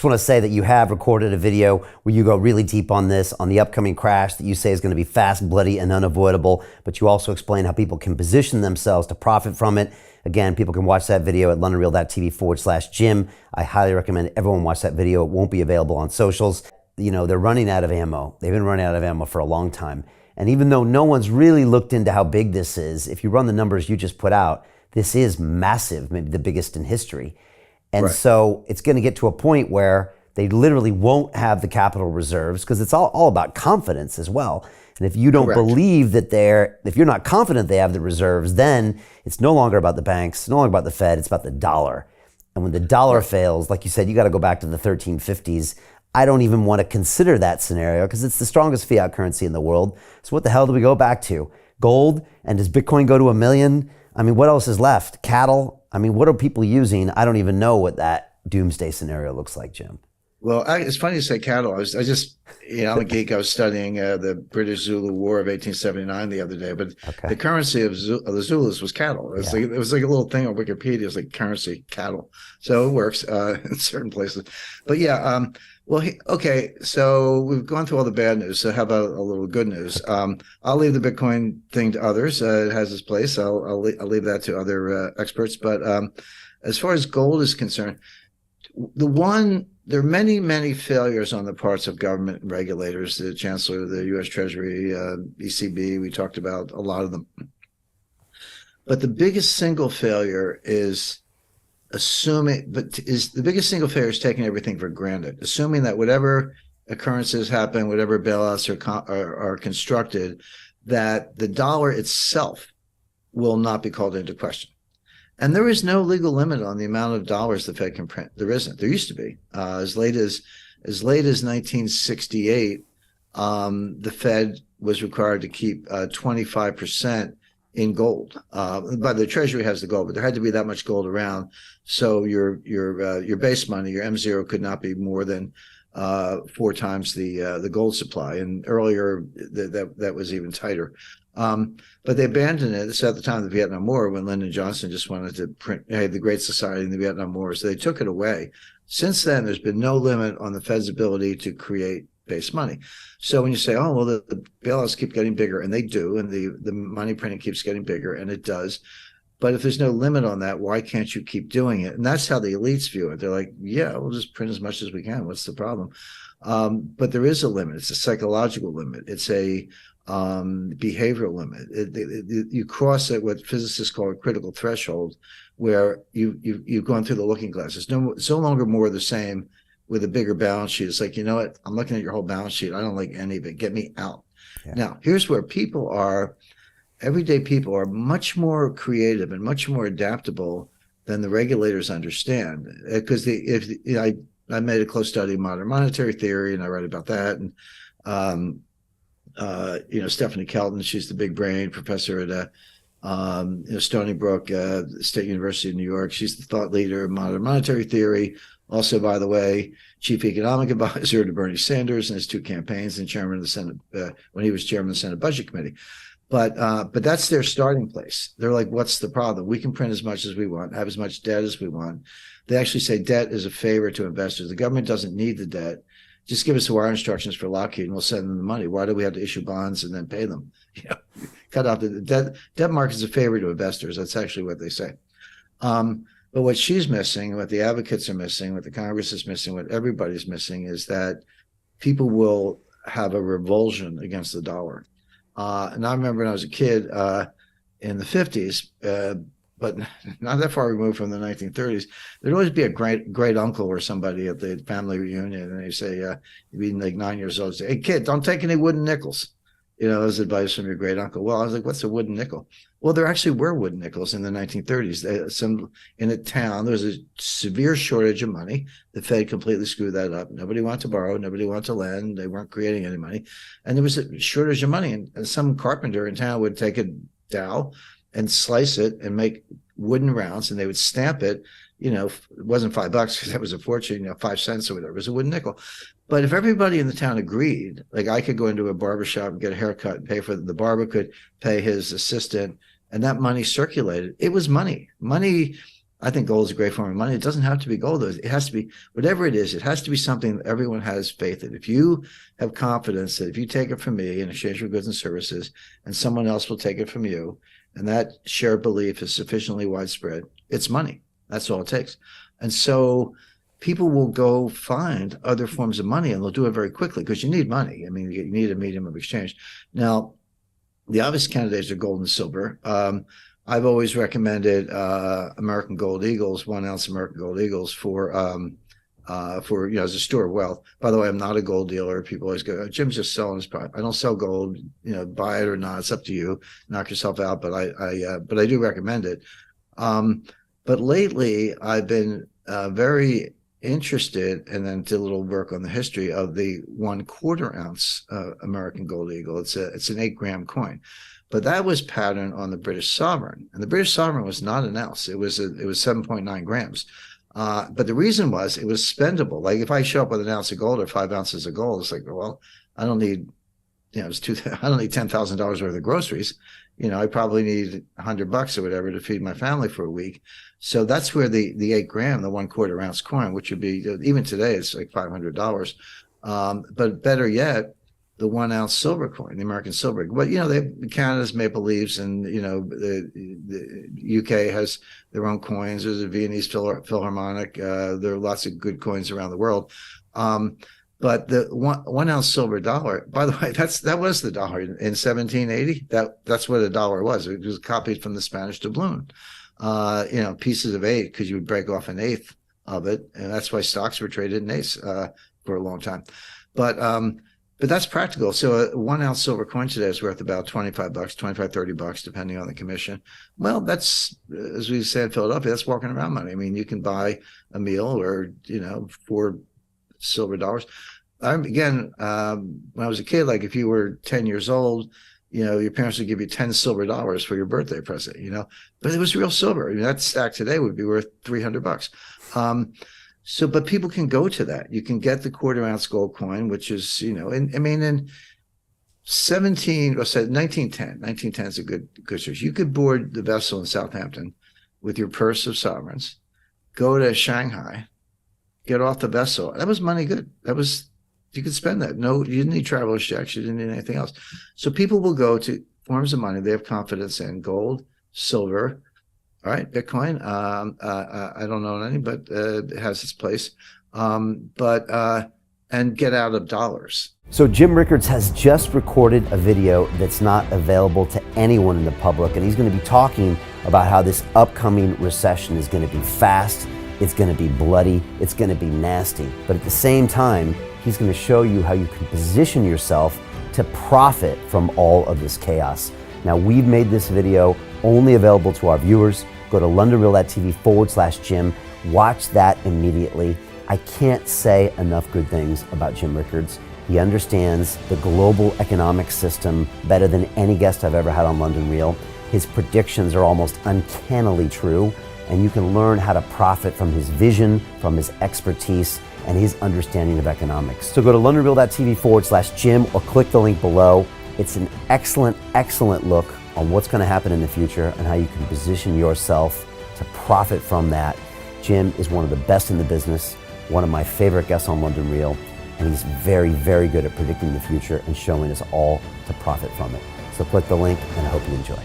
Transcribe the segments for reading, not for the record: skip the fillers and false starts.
just want to say that you have recorded a video where you go really deep on this, on the upcoming crash that you say is going to be fast, bloody, and unavoidable. But you also explain how people can position themselves to profit from it. Again, people can watch that video at londonreal.tv/Jim. I highly recommend everyone watch that video. It won't be available on socials. You know, they're running out of ammo. They've been running out of ammo for a long time. And even though no one's really looked into how big this is, if you run the numbers you just put out, this is massive, maybe the biggest in history. And so it's going to get to a point where they literally won't have the capital reserves, because it's all about confidence as well. And if you don't believe that if you're not confident they have the reserves, then it's no longer about the banks, it's no longer about the Fed, it's about the dollar. And when the dollar fails, like you said, you got to go back to the 1350s. I don't even want to consider that scenario because it's the strongest fiat currency in the world. So what the hell do we go back to? Gold? And does Bitcoin go to 1 million? I mean, what else is left? Cattle? I mean, what are people using? I don't even know what that doomsday scenario looks like, Jim. Well, it's funny you say cattle. I'm a geek. I was studying the British Zulu War of 1879 the other day, but the currency of the Zulus was cattle. It was like a little thing on Wikipedia. It's like currency, cattle. So it works in certain places. But yeah, so we've gone through all the bad news. So how about a little good news? I'll leave the Bitcoin thing to others. It has its place. I'll leave that to other experts. But as far as gold is concerned, there are many, many failures on the parts of government and regulators, the Chancellor of the U.S. Treasury, ECB. We talked about a lot of them. But the biggest single failure is taking everything for granted, assuming that whatever occurrences happen, whatever bailouts are constructed, that the dollar itself will not be called into question. And there is no legal limit on the amount of dollars the Fed can print. There isn't. There used to be. As late as 1968, the Fed was required to keep 25% in gold. But the Treasury has the gold, but there had to be that much gold around. So your base money, your M0, could not be more than 4 times the gold supply. And earlier that was even tighter. But they abandoned it. This is at the time of the Vietnam War, when Lyndon Johnson just wanted to print, hey, the Great Society in the Vietnam War. So they took it away. Since then, there's been no limit on the Fed's ability to create base money. So when you say, oh, well, the bailouts keep getting bigger, and they do, and the money printing keeps getting bigger, and it does. But if there's no limit on that, why can't you keep doing it? And that's how the elites view it. They're like, yeah, we'll just print as much as we can. What's the problem? But there is a limit. It's a psychological limit. It's a behavioral limit. You cross at what physicists call a critical threshold, where you've gone through the looking glass. It's no longer more the same with a bigger balance sheet. It's like, you know what? I'm looking at your whole balance sheet. I don't like any of it. Get me out. Yeah. Now, here's where everyday people are much more creative and much more adaptable than the regulators understand. Because I made a close study of modern monetary theory, and I write about that. And Stephanie Kelton, she's the big brain professor at Stony Brook State University of New York. She's the thought leader of modern monetary theory. Also, by the way, chief economic advisor to Bernie Sanders in his 2 campaigns, and chairman of the Senate when he was chairman of the Senate Budget Committee. But that's their starting place. They're like, what's the problem? We can print as much as we want, have as much debt as we want. They actually say debt is a favor to investors. The government doesn't need the debt. Just give us the wire instructions for Lockheed, and we'll send them the money. Why do we have to issue bonds and then pay them? Cut off the debt. Debt market is a favor to investors. That's actually what they say. But what she's missing, what the advocates are missing, what the Congress is missing, what everybody's missing, is that people will have a revulsion against the dollar. And I remember when I was a kid in the 50s, but not that far removed from the 1930s, there'd always be a great uncle or somebody at the family reunion, and they say, you'd be like 9 years old, say, hey, kid, don't take any wooden nickels. As advice from your great uncle. Well, I was like, what's a wooden nickel? Well, there actually were wooden nickels in the 1930s. In a town, there was a severe shortage of money. The Fed completely screwed that up. Nobody wanted to borrow. Nobody wanted to lend. They weren't creating any money. And there was a shortage of money. And some carpenter in town would take a dowel and slice it and make wooden rounds, and they would stamp it. It wasn't $5 because that was a fortune, 5 cents or whatever. It was a wooden nickel. But if everybody in the town agreed, like I could go into a barber shop and get a haircut and pay for the barber could pay his assistant, and that money circulated. It was money. Money I think gold is a great form of money. It doesn't have to be gold, though. It has to be, whatever it is, it has to be something that everyone has faith in. If you have confidence that if you take it from me in exchange for goods and services, and someone else will take it from you, and that shared belief is sufficiently widespread, it's money. That's all it takes. And so people will go find other forms of money, and they'll do it very quickly because you need money. I mean, you need a medium of exchange. Now, the obvious candidates are gold and silver. I've always recommended American Gold Eagles, 1 ounce American Gold Eagles for as a store of wealth. By the way, I'm not a gold dealer. People always go, Jim's just selling his product. I don't sell gold. Buy it or not. It's up to you. Knock yourself out. But I do recommend it. But lately, I've been very interested, and then did a little work on the history of the 1/4 ounce American Gold Eagle. It's an 8-gram coin. But that was patterned on the British sovereign, and the British sovereign was not an ounce. It was 7.9 grams. But the reason was it was spendable. Like if I show up with an ounce of gold or 5 ounces of gold, it's like, well, I don't need, I don't need $10,000 worth of groceries. I probably need $100 or whatever to feed my family for a week. So that's where the 8 gram, the 1/4 ounce coin, which would be, even today, it's like $500. But better yet, the 1 ounce silver coin, the American silver. But Canada's maple leaves, and the UK has their own coins. There's a Viennese Philharmonic. There are lots of good coins around the world. But the 1 ounce silver dollar, by the way, that was the dollar in 1780. That's what a dollar was. It was copied from the Spanish doubloon. Pieces of 8, because you would break off an eighth of it, and that's why stocks were traded in eighths for a long time. But that's practical. So a 1 ounce silver coin today is worth about $25, $25, $30, depending on the commission. Well, that's, as we say in Philadelphia, that's walking around money. I mean, you can buy a meal or, 4 silver dollars. When I was a kid, like if you were 10 years old, your parents would give you 10 silver dollars for your birthday present, but it was real silver. I mean, that stack today would be worth $300. But people can go to that. You can get the 1/4 ounce gold coin, which is, in 1910 is a good search. You could board the vessel in Southampton with your purse of sovereigns, go to Shanghai, get off the vessel. That was money good. You could spend that. No, you didn't need traveler's checks. You didn't need anything else. So people will go to forms of money they have confidence in: gold, silver, all right, Bitcoin. I don't know any, but it has its place. And get out of dollars. So Jim Rickards has just recorded a video that's not available to anyone in the public, and he's going to be talking about how this upcoming recession is going to be fast, it's going to be bloody, it's going to be nasty. But at the same time, he's going to show you how you can position yourself to profit from all of this chaos. Now, we've made this video only available to our viewers. Go to londonreal.tv/Jim. Watch that immediately. I can't say enough good things about Jim Rickards. He understands the global economic system better than any guest I've ever had on London Real. His predictions are almost uncannily true, and you can learn how to profit from his vision, from his expertise, and his understanding of economics. So go to londonreal.tv/Jim or click the link below. It's an excellent, excellent look on what's going to happen in the future and how you can position yourself to profit from that. Jim is one of the best in the business, one of my favorite guests on London Real, and he's very, very good at predicting the future and showing us all to profit from it. So click the link, and I hope you enjoy.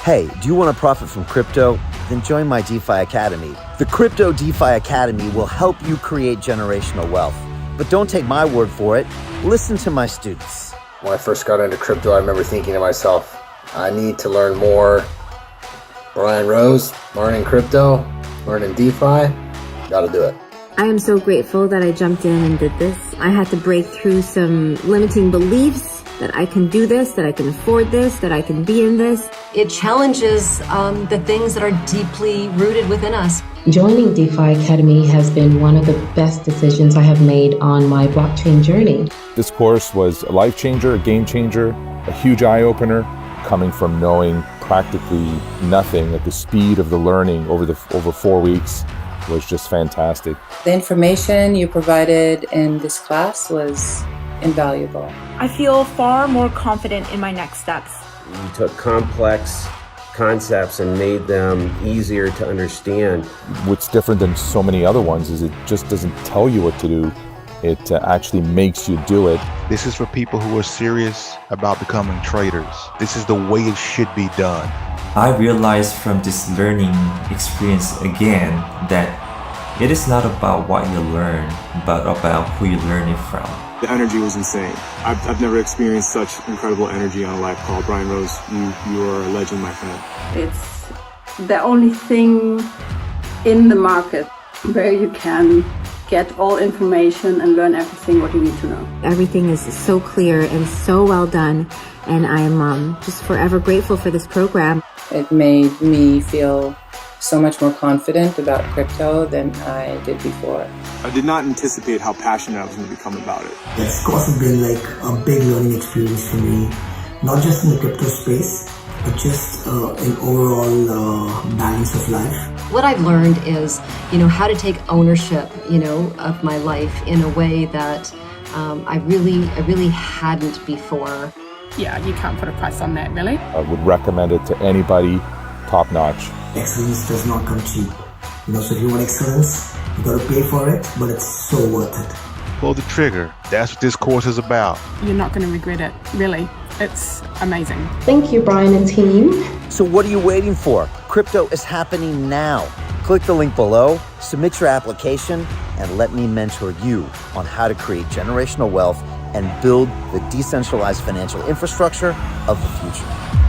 Hey, do you want to profit from crypto? Then join my DeFi Academy. The Crypto DeFi Academy will help you create generational wealth. But don't take my word for it. Listen to my students. When I first got into crypto, I remember thinking to myself, I need to learn more. Brian Rose, learning crypto, learning DeFi, gotta do it. I am so grateful that I jumped in and did this. I had to break through some limiting beliefs that I can do this, that I can afford this, that I can be in this. It challenges the things that are deeply rooted within us. Joining DeFi Academy has been one of the best decisions I have made on my blockchain journey. This course was a life changer, a game changer, a huge eye-opener, coming from knowing practically nothing at the speed of the learning over 4 weeks was just fantastic. The information you provided in this class was invaluable. I feel far more confident in my next steps. You took complex concepts and made them easier to understand. What's different than so many other ones is it just doesn't tell you what to do. It actually makes you do it. This is for people who are serious about becoming traders. This is the way it should be done. I realized from this learning experience again that it is not about what you learn, but about who you learn it from. The energy was insane. I've never experienced such incredible energy on a live call. Brian Rose, you are a legend, my friend. It's the only thing in the market where you can get all information and learn everything what you need to know. Everything is so clear and so well done, and I am just forever grateful for this program. It made me feel so much more confident about crypto than I did before. I did not anticipate how passionate I was going to become about it. It's also been like a big learning experience for me, not just in the crypto space, but just in overall balance of life. What I've learned is, how to take ownership, of my life in a way that I really hadn't before. Yeah, you can't put a price on that, really. I would recommend it to anybody, top notch. Excellence does not come cheap. So if you want excellence, you got to pay for it, but it's so worth it. Pull the trigger. That's what this course is about. You're not going to regret it, really. It's amazing. Thank you, Brian and team. So what are you waiting for? Crypto is happening now. Click the link below, submit your application, and let me mentor you on how to create generational wealth and build the decentralized financial infrastructure of the future.